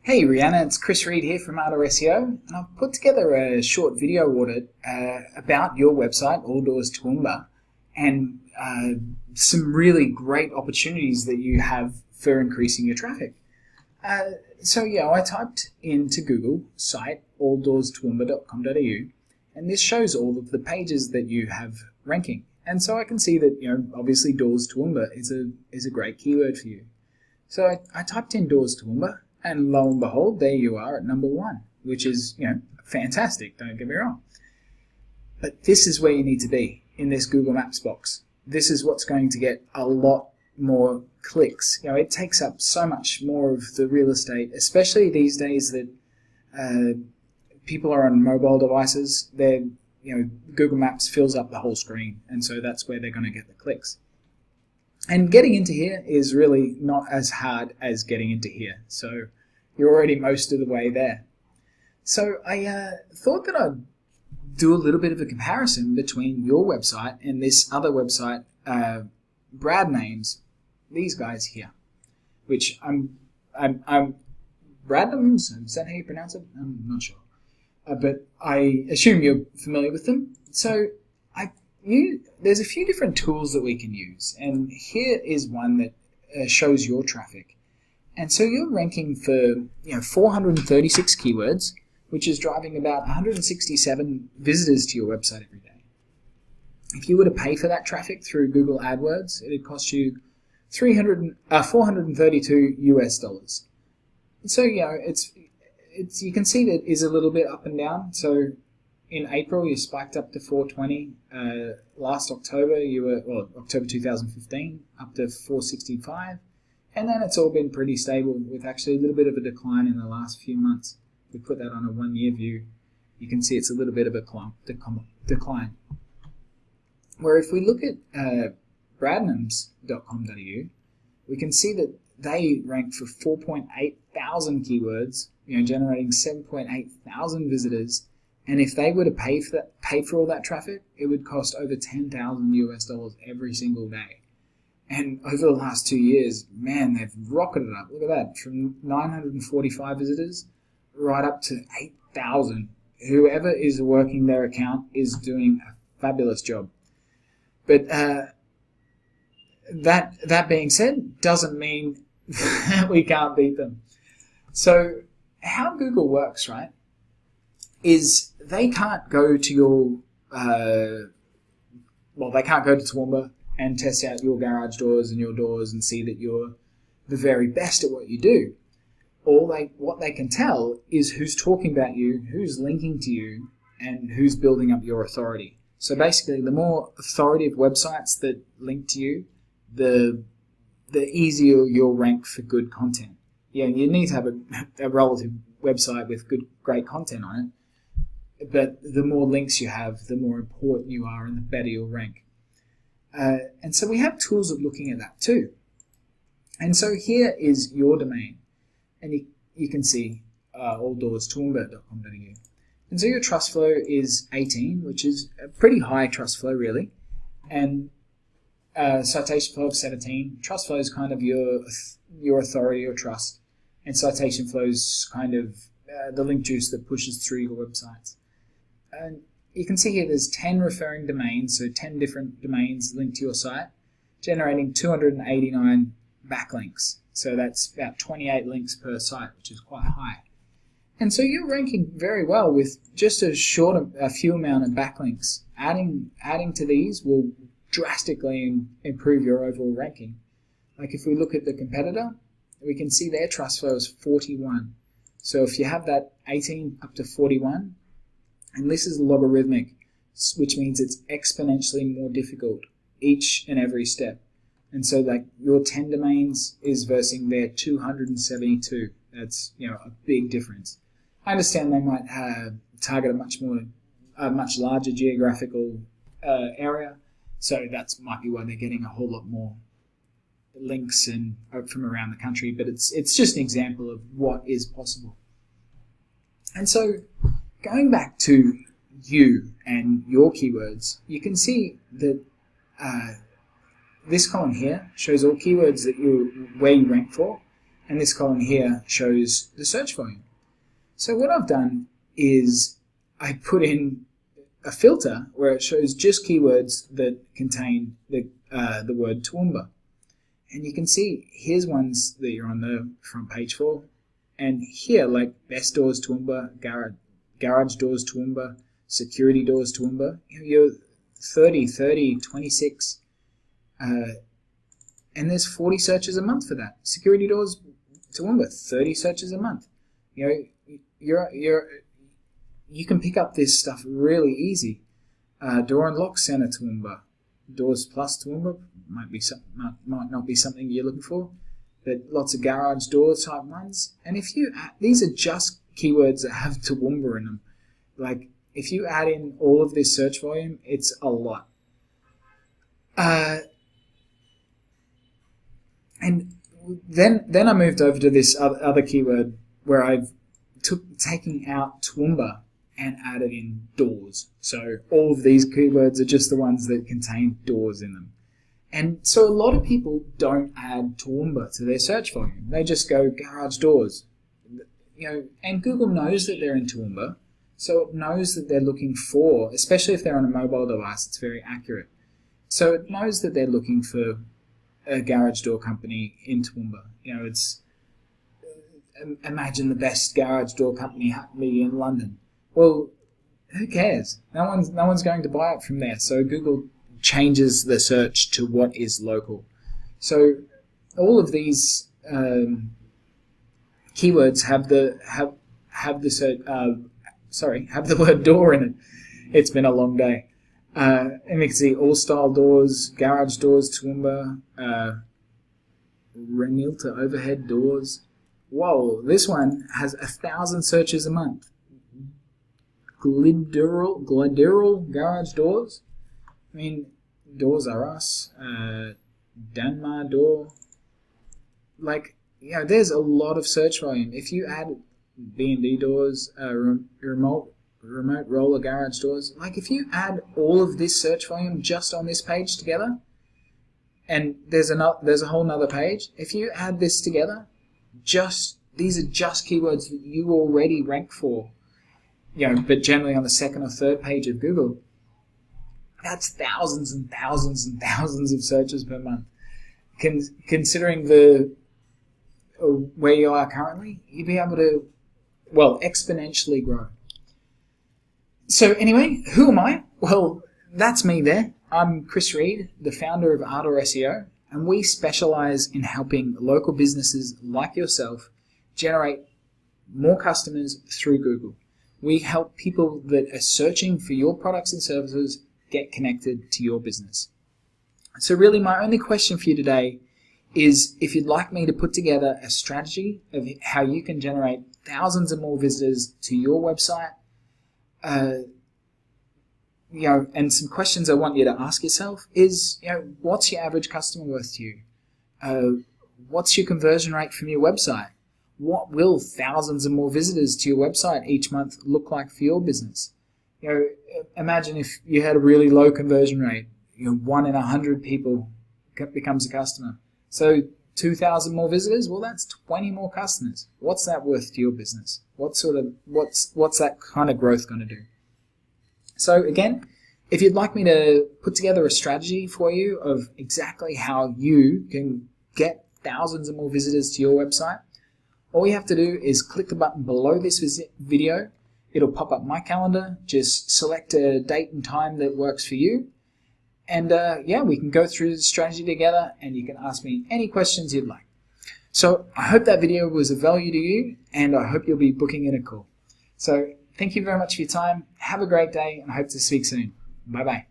Hey Rihanna, it's Chris Reed here from Art SEO, and I've put together a short video audit about your website, Doors Toowoomba, and some really great opportunities that you have for increasing your traffic. I typed into Google site alldorstoowoomba.com.au, and this shows all of the pages that you have ranking. And so I can see that obviously Doors Toowoomba is a great keyword for you. So I typed in Doors Toowoomba. And lo and behold, there you are at number 1, which is, fantastic, don't get me wrong. But this is where you need to be, in this Google Maps box. This is what's going to get a lot more clicks. It takes up so much more of the real estate, especially these days that people are on mobile devices. Google Maps fills up the whole screen, and so that's where they're going to get the clicks. And getting into here is really not as hard as getting into here. So you're already most of the way there. So I thought that I'd do a little bit of a comparison between your website and this other website, Brad Names, these guys here, which I'm Bradnams, is that how you pronounce it? I'm not sure. But I assume you're familiar with them. So there's a few different tools that we can use, and here is one that shows your traffic. And so you're ranking for 436 keywords, which is driving about 167 visitors to your website every day. If you were to pay for that traffic through Google AdWords, it'd cost you $432 US. So it's you can see that it is a little bit up and down. So in April, you spiked up to 420. Last October, October 2015, up to 465. And then it's all been pretty stable with actually a little bit of a decline in the last few months. If we put that on a 1-year view, you can see it's a little bit of a decline. Where if we look at bradnams.com.au, we can see that they rank for 4.8 thousand keywords, generating 7.8 thousand visitors. And if they were to pay for all that traffic, it would cost over $10,000 US every single day. And over the last 2 years, man, they've rocketed up. Look at that, from 945 visitors right up to 8,000. Whoever is working their account is doing a fabulous job. But that being said, doesn't mean that we can't beat them. So how Google works, right, is they can't go to your, they can't go to Toowoomba and test out your garage doors and your doors and see that you're the very best at what you do. What they can tell is who's talking about you, who's linking to you, and who's building up your authority. So basically, the more authoritative websites that link to you, the easier you'll rank for good content. Yeah, you need to have a relative website with great content on it. But the more links you have, the more important you are and the better you'll rank. And so we have tools of looking at that too. And so here is your domain. And you can see alldorstoowoomba.com.au. And so your trust flow is 18, which is a pretty high trust flow really. And citation flow of 17. Trust flow is kind of your authority or trust. And citation flow is kind of the link juice that pushes through your websites. And you can see here there's 10 referring domains, so 10 different domains linked to your site, generating 289 backlinks. So that's about 28 links per site, which is quite high. And so you're ranking very well with just a few amount of backlinks. Adding to these will drastically improve your overall ranking. Like if we look at the competitor, we can see their trust flow is 41. So if you have that 18 up to 41, and this is logarithmic, which means it's exponentially more difficult each and every step. And so like your 10 domains is versus their 272. That's a big difference. I understand they might target a much larger geographical area, so that might be why they're getting a whole lot more links and from around the country. But it's just an example of what is possible. And so going back to you and your keywords, you can see that this column here shows all keywords where you rank for, and this column here shows the search volume. So what I've done is I put in a filter where it shows just keywords that contain the word Toowoomba. And you can see here's ones that you're on the front page for. And here, like Best Doors Toowoomba, Garage Doors Toowoomba, Security Doors Toowoomba, you're 30, 26, and there's 40 searches a month for that. Security Doors Toowoomba, 30 searches a month. You know, you can pick up this stuff really easy. Door and Lock Center Toowoomba, Doors Plus Toowoomba might not be something you're looking for, but lots of garage door type ones. And if you these are just keywords that have Toowoomba in them. Like if you add in all of this search volume, it's a lot. And then I moved over to this other keyword where I've taken out Toowoomba and added in doors. So all of these keywords are just the ones that contain doors in them. And so a lot of people don't add Toowoomba to their search volume. They just go garage doors. And Google knows that they're in Toowoomba, so it knows that they're looking for, especially if they're on a mobile device, it's very accurate. So it knows that they're looking for a garage door company in Toowoomba. It's imagine the best garage door company happened to be in London. Well, who cares? No one's going to buy it from there. So Google changes the search to what is local. So all of these keywords have the word door in it. It's been a long day. And you can see all style doors, garage doors, Toowoomba, Renilta overhead doors. Whoa, this one has 1,000 searches a month. Gladiral garage doors. I mean, Doors R Us, Danmar Door. There's a lot of search volume. If you add B&D doors, remote roller garage doors, if you add all of this search volume just on this page together, and there's a whole nother page. If you add this together, these are just keywords that you already rank for, but generally on the second or third page of Google. That's thousands and thousands and thousands of searches per month. Considering where you are currently, you'd be able to, exponentially grow. So anyway, who am I? Well, that's me there. I'm Chris Reed, the founder of Ardor SEO, and we specialize in helping local businesses like yourself generate more customers through Google. We help people that are searching for your products and services get connected to your business. So really my only question for you today is if you'd like me to put together a strategy of how you can generate thousands of more visitors to your website, and some questions I want you to ask yourself is, what's your average customer worth to you? What's your conversion rate from your website? What will thousands of more visitors to your website each month look like for your business? Imagine if you had a really low conversion rate, 1 in 100 people becomes a customer. So 2,000 more visitors, well, that's 20 more customers. What's that worth to your business? What's that kind of growth going to do? So again, if you'd like me to put together a strategy for you of exactly how you can get thousands of more visitors to your website, all you have to do is click the button below this video. It'll pop up my calendar. Just select a date and time that works for you. And we can go through the strategy together and you can ask me any questions you'd like. So I hope that video was of value to you and I hope you'll be booking in a call. So thank you very much for your time. Have a great day and I hope to speak soon. Bye-bye.